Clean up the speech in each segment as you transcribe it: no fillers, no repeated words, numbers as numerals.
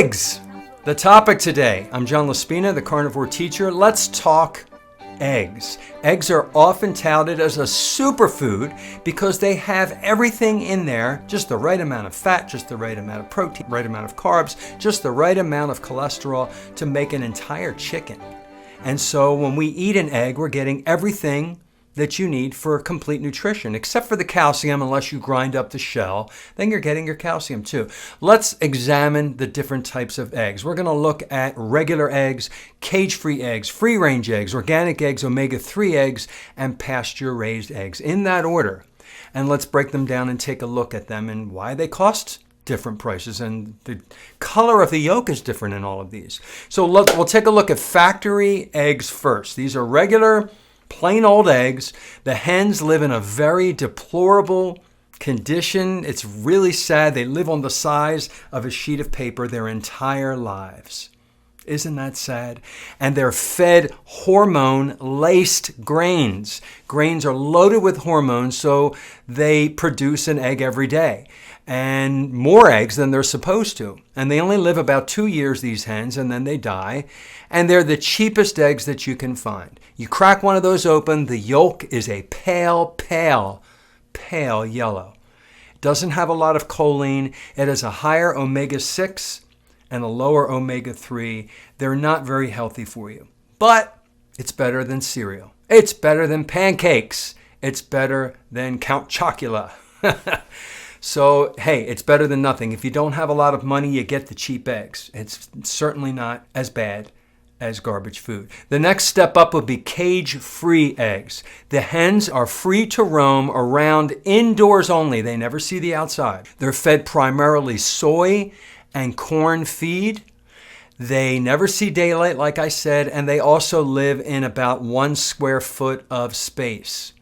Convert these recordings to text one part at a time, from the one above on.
Eggs! The topic today. I'm John Laspina, the carnivore teacher. Let's talk eggs. Eggs are often touted as a superfood because they have everything in there, just the right amount of fat, just the right amount of protein, right amount of carbs, just the right amount of cholesterol to make an entire chicken. And so when we eat an egg, we're getting everything that you need for complete nutrition, except for the calcium. Unless you grind up the shell, then you're getting your calcium too. Let's examine the different types of eggs. We're going to look at regular eggs, cage-free eggs, free-range eggs, organic eggs, omega-3 eggs, and pasture-raised eggs, in that order. And let's break them down and take a look at them and why they cost different prices, and the color of the yolk is different in all of these. So we'll take a look at factory eggs first. These are regular plain old eggs. The hens live in a very deplorable condition. It's really sad. They live on the size of a sheet of paper their entire lives. Isn't that sad? And they're fed hormone-laced grains. Grains are loaded with hormones, so they produce an egg every day, and more eggs than they're supposed to. And they only live about 2 years, these hens, and then they die. And they're the cheapest eggs that you can find. You crack one of those open, the yolk is a pale yellow. It doesn't have a lot of choline. It has a higher omega-6 and a lower omega-3. They're not very healthy for you. But it's better than cereal. It's better than pancakes. It's better than Count Chocula. So, hey, it's better than nothing. If you don't have a lot of money, you get the cheap eggs. It's certainly not as bad as garbage food. The next step up would be cage-free eggs. The hens are free to roam around indoors only. They never see the outside. They're fed primarily soy and corn feed. They never see daylight, like I said, and they also live in about 1 square foot of space.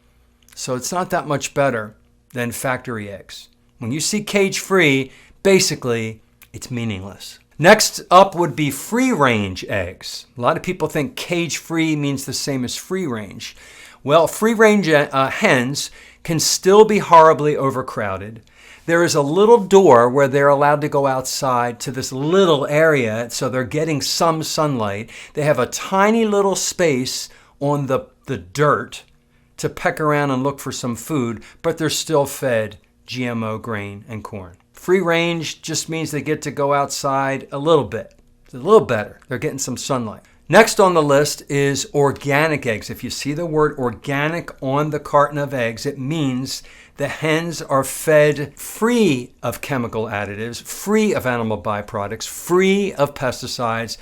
So it's not that much better than factory eggs. When you see cage-free, basically, it's meaningless. Next up would be free-range eggs. A lot of people think cage-free means the same as free-range. Well, free-range hens can still be horribly overcrowded. There is a little door where they're allowed to go outside to this little area, so they're getting some sunlight. They have a tiny little space on the dirt to peck around and look for some food, but they're still fed GMO grain and corn. Free range just means they get to go outside a little bit. It's a little better. They're getting some sunlight. Next on the list is organic eggs. If you see the word organic on the carton of eggs, it means the hens are fed free of chemical additives, free of animal byproducts, free of pesticides,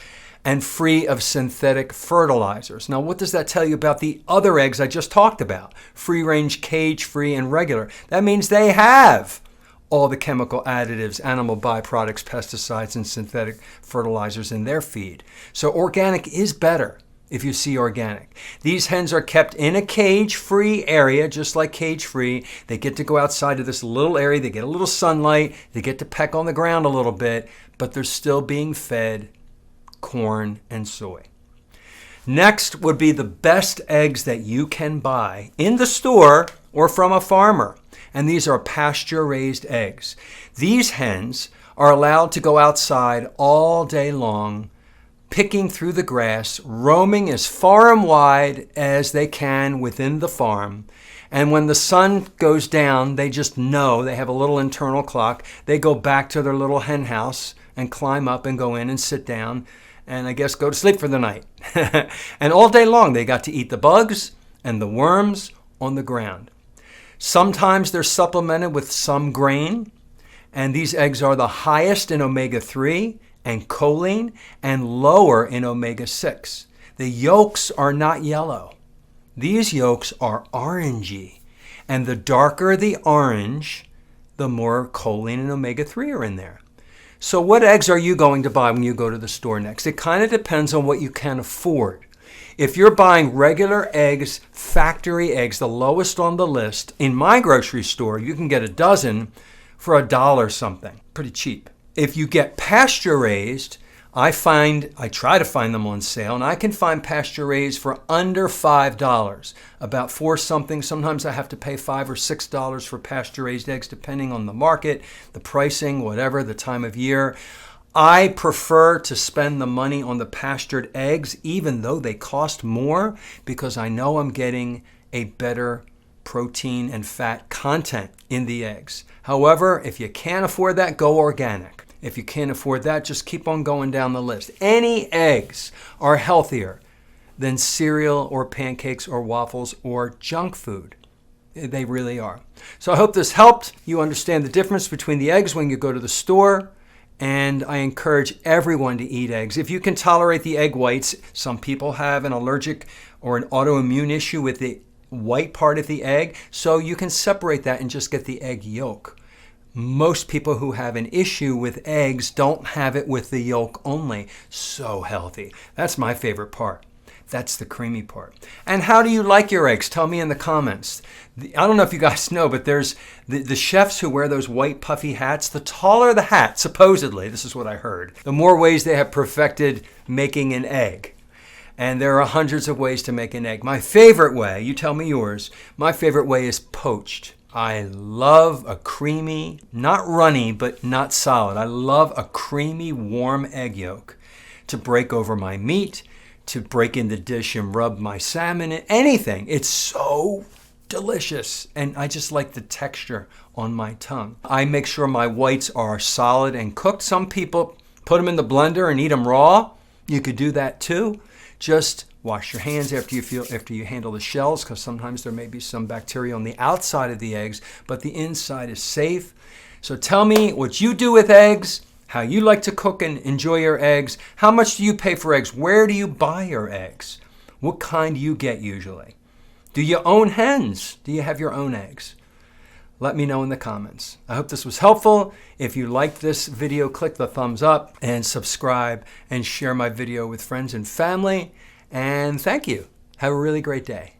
and free of synthetic fertilizers. Now, what does that tell you about the other eggs I just talked about? Free range, cage free, and regular. That means they have all the chemical additives, animal byproducts, pesticides, and synthetic fertilizers in their feed. So organic is better if you see organic. These hens are kept in a cage-free area, just like cage-free. They get to go outside to this little area. They get a little sunlight. They get to peck on the ground a little bit, but they're still being fed corn and soy. Next would be the best eggs that you can buy in the store or from a farmer. And these are pasture-raised eggs. These hens are allowed to go outside all day long, picking through the grass, roaming as far and wide as they can within the farm. And when the sun goes down, they just know, they have a little internal clock. They go back to their little hen house and climb up and go in and sit down and I guess go to sleep for the night. And all day long, they got to eat the bugs and the worms on the ground. Sometimes they're supplemented with some grain, and these eggs are the highest in omega-3 and choline and lower in omega-6. The yolks are not yellow. These yolks are orangey, and the darker the orange, the more choline and omega-3 are in there. So what eggs are you going to buy when you go to the store next? It kind of depends on what you can afford. If you're buying regular eggs, factory eggs, the lowest on the list, in my grocery store, you can get a dozen for $1 something. Pretty cheap. If you get pasture raised, I try to find them on sale, and I can find pasture raised for under $5, about $4 something. Sometimes I have to pay $5 or $6 for pasture raised eggs, depending on the market, the pricing, whatever, the time of year. I prefer to spend the money on the pastured eggs, even though they cost more, because I know I'm getting a better protein and fat content in the eggs. However, if you can't afford that, go organic. If you can't afford that, just keep on going down the list. Any eggs are healthier than cereal or pancakes or waffles or junk food. They really are. So I hope this helped you understand the difference between the eggs when you go to the store. And I encourage everyone to eat eggs. If you can tolerate the egg whites, some people have an allergic or an autoimmune issue with the white part of the egg, so you can separate that and just get the egg yolk. Most people who have an issue with eggs don't have it with the yolk only. So healthy. That's my favorite part. That's the creamy part. And how do you like your eggs? Tell me in the comments. I don't know if you guys know, but there's the chefs who wear those white puffy hats. The taller the hat, supposedly, this is what I heard, the more ways they have perfected making an egg. And there are hundreds of ways to make an egg. My favorite way, you tell me yours, my favorite way is poached. I love a creamy, not runny, but not solid. I love a creamy, warm egg yolk to break over my meat, to break in the dish and rub my salmon in, anything. It's so delicious. And I just like the texture on my tongue. I make sure my whites are solid and cooked. Some people put them in the blender and eat them raw. You could do that too. Just wash your hands after you handle the shells, because sometimes there may be some bacteria on the outside of the eggs, but the inside is safe. So tell me what you do with eggs, how you like to cook and enjoy your eggs. How much do you pay for eggs? Where do you buy your eggs? What kind do you get usually? Do you own hens? Do you have your own eggs? Let me know in the comments. I hope this was helpful. If you liked this video, click the thumbs up and subscribe and share my video with friends and family. And thank you. Have a really great day.